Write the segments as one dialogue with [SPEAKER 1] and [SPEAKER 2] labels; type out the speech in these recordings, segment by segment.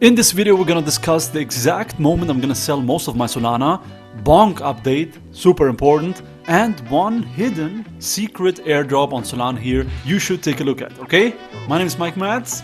[SPEAKER 1] In this video, we're gonna discuss the exact moment I'm gonna sell most of my Solana, BONK update, super important, and one hidden secret airdrop on Solana here you should take a look at, okay? My name is mikemadz.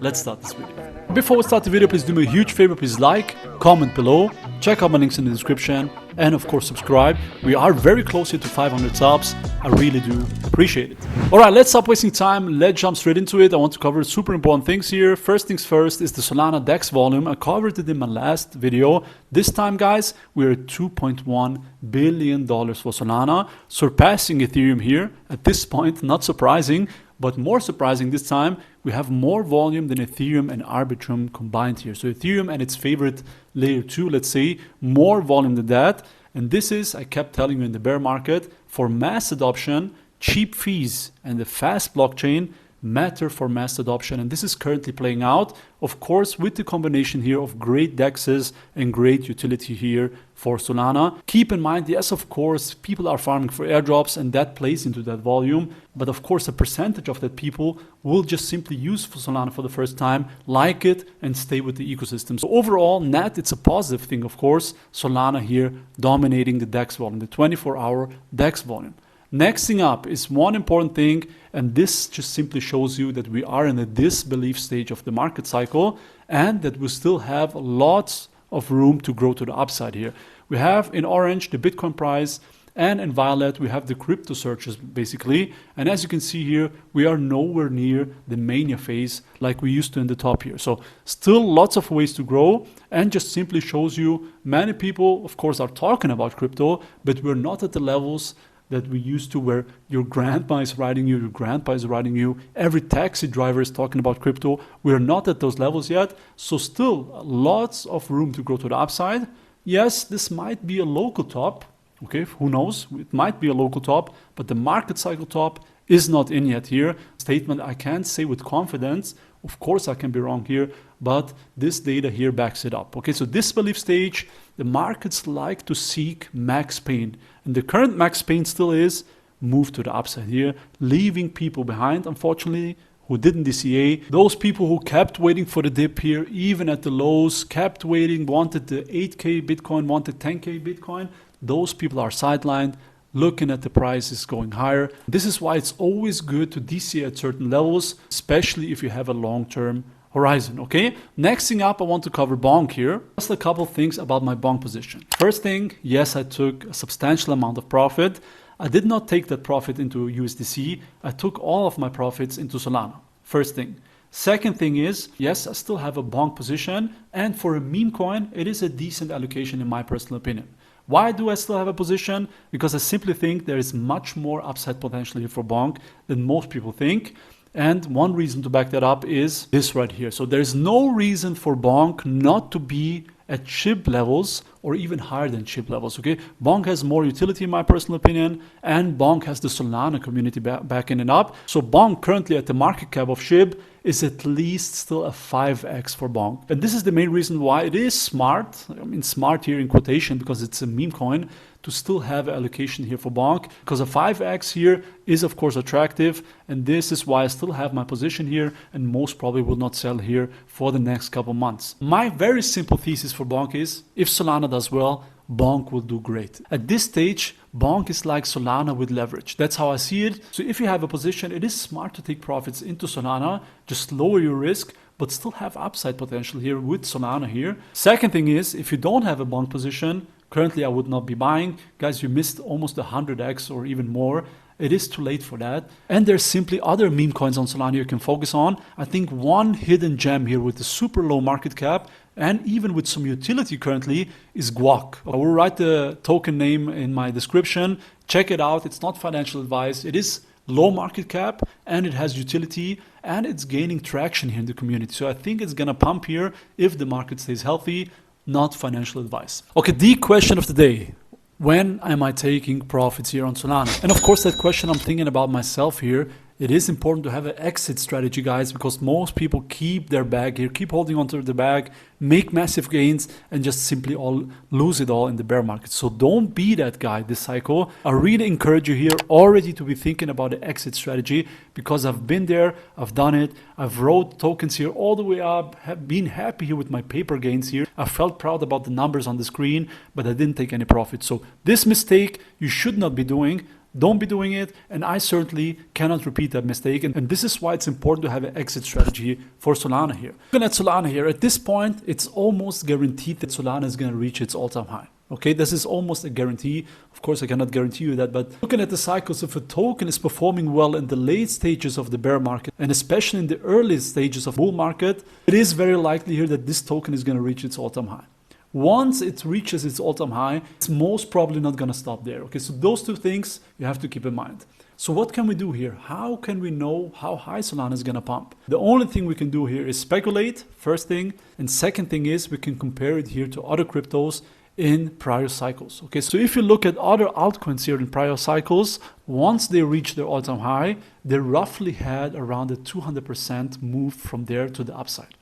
[SPEAKER 1] Let's start this video. Before we start the video, please do me a huge favor, please like, comment below, check out my links in the description, and of course subscribe. We are very close here to 500 subs. I really do appreciate it. Alright, let's stop wasting time. Let's jump straight into it. I want to cover super important things here. First things first is the Solana DEX volume. I covered it in my last video. This time, guys, we're at $2.1 billion for Solana, surpassing Ethereum here. At this point, not surprising. But more surprising this time, we have more volume than Ethereum and Arbitrum combined here. So Ethereum and its favorite layer 2, let's say, more volume than that. And this is, I kept telling you in the bear market, for mass adoption, cheap fees and the fast blockchain matter for mass adoption. And this is currently playing out, of course, with the combination here of great DEXs and great utility here for Solana. Keep in mind, yes, of course, people are farming for airdrops and that plays into that volume. But of course, a percentage of that people will just simply use for Solana for the first time, like it, and stay with the ecosystem. So overall, net, it's a positive thing, of course. Solana here dominating the DEX volume, the 24-hour DEX volume. Next thing up is one important thing, and this just simply shows you that we are in a disbelief stage of the market cycle and that we still have lots of room to grow to the upside here. We have in orange the Bitcoin price, and in violet we have the crypto searches basically. And as you can see here, we are nowhere near the mania phase like we used to in the top here. So still lots of ways to grow, and just simply shows you many people, of course, are talking about crypto, but we're not at the levels that we used to, where your grandma is riding you, your grandpa is riding you, every taxi driver is talking about crypto. We're not at those levels yet, so still lots of room to grow to the upside. Yes, this might be a local top, okay, who knows, it might be a local top, but the market cycle top is not in yet here. Statement I can't say with confidence, of course I can be wrong here, but this data here backs it up. Okay, so disbelief stage, the markets like to seek max pain. And the current max pain still is move to the upside here, leaving people behind, unfortunately, who didn't DCA. Those people who kept waiting for the dip here, even at the lows, kept waiting, wanted the 8K Bitcoin, wanted 10K Bitcoin. Those people are sidelined, looking at the prices going higher. This is why it's always good to DCA at certain levels, especially if you have a long-term horizon, okay? Next thing up, I want to cover BONK here. Just a couple things about my BONK position. First thing, yes, I took a substantial amount of profit. I did not take that profit into USDC. I took all of my profits into Solana. First thing. Second thing is, yes, I still have a BONK position, and for a meme coin, it is a decent allocation in my personal opinion. Why do I still have a position? Because I simply think there is much more upside potential here for BONK than most people think. And one reason to back that up is this right here. So there's no reason for BONK not to be at SHIB levels or even higher than SHIB levels, okay? BONK has more utility in my personal opinion, and BONK has the Solana community backing it up. So BONK currently at the market cap of SHIB is at least still a 5x for BONK. And this is the main reason why it is smart, I mean smart here in quotation because it's a meme coin, to still have an allocation here for BONK, because a 5x here is of course attractive, and this is why I still have my position here and most probably will not sell here for the next couple months. My very simple thesis for BONK is, if Solana does well, BONK will do great. At this stage, BONK is like Solana with leverage. That's how I see it. So if you have a position, it is smart to take profits into Solana, just lower your risk, but still have upside potential here with Solana here. Second thing is, if you don't have a BONK position, currently I would not be buying. Guys, you missed almost 100x or even more. It is too late for that. And there's simply other meme coins on Solana you can focus on. I think one hidden gem here with the super low market cap and even with some utility currently is guac. I will write the token name in my description. Check it out. It's not financial advice. It is low market cap and it has utility and it's gaining traction here in the community. So I think it's gonna pump here if the market stays healthy, not financial advice. Okay, the question of the day. When am I taking profits here on Solana? And of course, that question I'm thinking about myself here. it is important to have an exit strategy, guys, because most people keep their bag here, keep holding onto the bag, make massive gains, and just simply all lose it all in the bear market. So don't be that guy this cycle. I really encourage you here already to be thinking about the exit strategy, because I've been there, I've done it, I've rode tokens here all the way up, have been happy here with my paper gains here. I felt proud about the numbers on the screen, but I didn't take any profit. So this mistake you should not be doing. Don't be doing it, and I certainly cannot repeat that mistake. And this is why it's important to have an exit strategy for Solana here. Looking at Solana here, at this point, it's almost guaranteed that Solana is going to reach its all-time high. Okay, this is almost a guarantee. Of course, I cannot guarantee you that, but looking at the cycles, if a token is performing well in the late stages of the bear market, and especially in the early stages of bull market, it is very likely here that this token is going to reach its all-time high. Once it reaches its all-time high, it's most probably not going to stop there. Okay, so those two things you have to keep in mind. So what can we do here? How can we know how high Solana is going to pump? The only thing we can do here is speculate, first thing. And second thing is we can compare it here to other cryptos in prior cycles. Okay, so if you look at other altcoins here in prior cycles, once they reach their all-time high, they roughly had around a 200% move from there to the upside.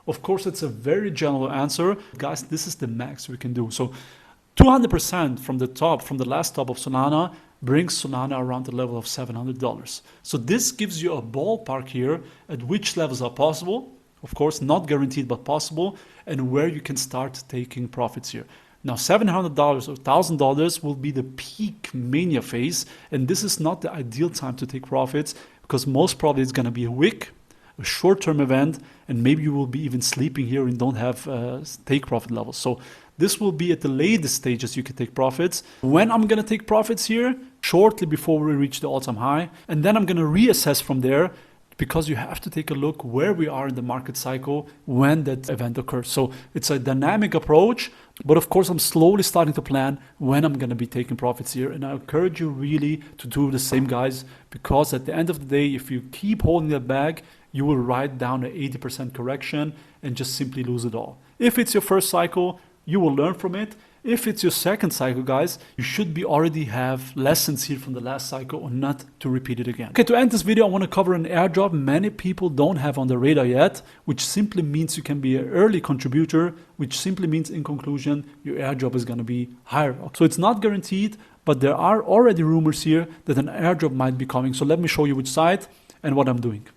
[SPEAKER 1] Of course, it's a very general answer. Guys, this is the max we can do. So 200% from the top, from the last top of Solana, brings Solana around the level of $700. So this gives you a ballpark here at which levels are possible. Of course, not guaranteed, but possible, and where you can start taking profits here. Now, $700 or $1,000 will be the peak mania phase, and this is not the ideal time to take profits, because most probably it's going to be a wick, a short-term event, and maybe you will be even sleeping here and don't have take profit levels. So this will be at the latest stages you can take profits. When I'm going to take profits here, shortly before we reach the all-time high, and then I'm going to reassess from there, because you have to take a look where we are in the market cycle when that event occurs. So it's a dynamic approach, but of course I'm slowly starting to plan when I'm going to be taking profits here. And I encourage you really to do the same, guys, because at the end of the day, if you keep holding that bag, you will ride down an 80% correction and just simply lose it all. If it's your first cycle, you will learn from it. If it's your second cycle, guys, you should be already have lessons here from the last cycle or not to repeat it again. Okay, to end this video, I want to cover an airdrop many people don't have on the radar yet, which simply means you can be an early contributor, which simply means in conclusion, your airdrop is going to be higher. So it's not guaranteed, but there are already rumors here that an airdrop might be coming. So let me show you which site and what I'm doing.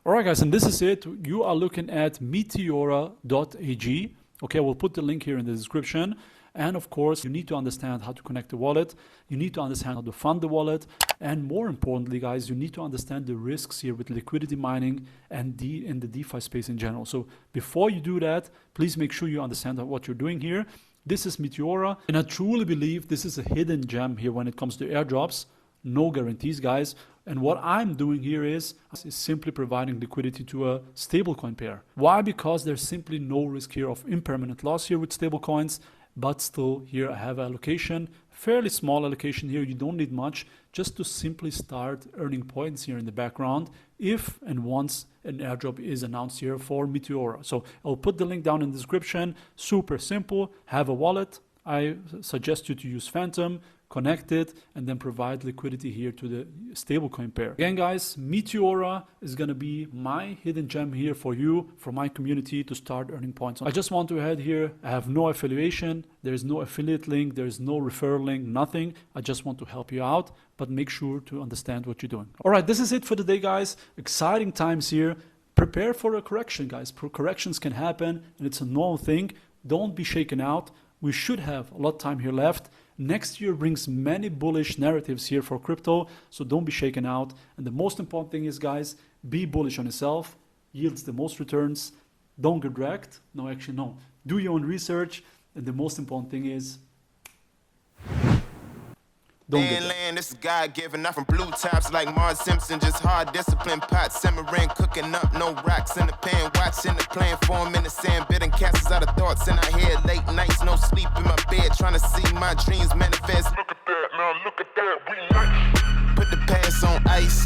[SPEAKER 1] All right, guys, and this is it. You are looking at meteora.ag. Okay, I will put the link here in the description. And of course, you need to understand how to connect the wallet. You need to understand how to fund the wallet. And more importantly, guys, you need to understand the risks here with liquidity mining and in the DeFi space in general. So before you do that, please make sure you understand what you're doing here. This is Meteora, and I truly believe this is a hidden gem here when it comes to airdrops. No guarantees, guys. And what I'm doing here is simply providing liquidity to a stablecoin pair. Why? Because there's simply no risk here of impermanent loss here with stablecoins. But still, here I have allocation, fairly small allocation here. You don't need much, just to simply start earning points here in the background if and once an airdrop is announced here for Meteora. So I'll put the link down in the description. Super simple. Have a wallet. I suggest you to use Phantom, connect it, and then provide liquidity here to the stablecoin pair. Again, guys, Meteora is going to be my hidden gem here for you, for my community to start earning points. I just want to add here, I have no affiliation, there is no affiliate link, there is no referral link, nothing. I just want to help you out, but make sure to understand what you're doing. All right, this is it for today, guys. Exciting times here. Prepare for a correction, guys. Corrections can happen, and it's a normal thing. Don't be shaken out. We should have a lot of time here left. Next year brings many bullish narratives here for crypto, so don't be shaken out. And the most important thing is, guys, be bullish on yourself. Yields the most returns. Don't get wrecked. No, actually, no. Do your own research. And the most important thing is, don't get
[SPEAKER 2] land, this is God-given, not from blue tops like Mars Simpson, just hard discipline, pot simmering, cooking up, no rocks in the pan, watching the plan form in the sand, bidding castles out of thoughts in our head, late nights, no sleep in my bed, trying to see my dreams manifest. Look at that, now look at that.